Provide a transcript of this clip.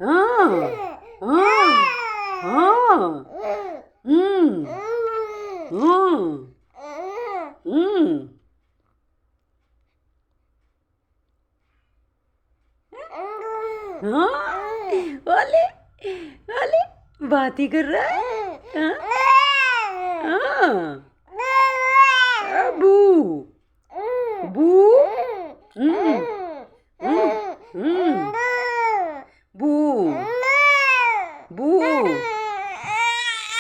हाँ हाँ हाँ हम्म हम्म हम्म हाँ वाले वाले बात ही कर रहा है हाँ हाँ बू बू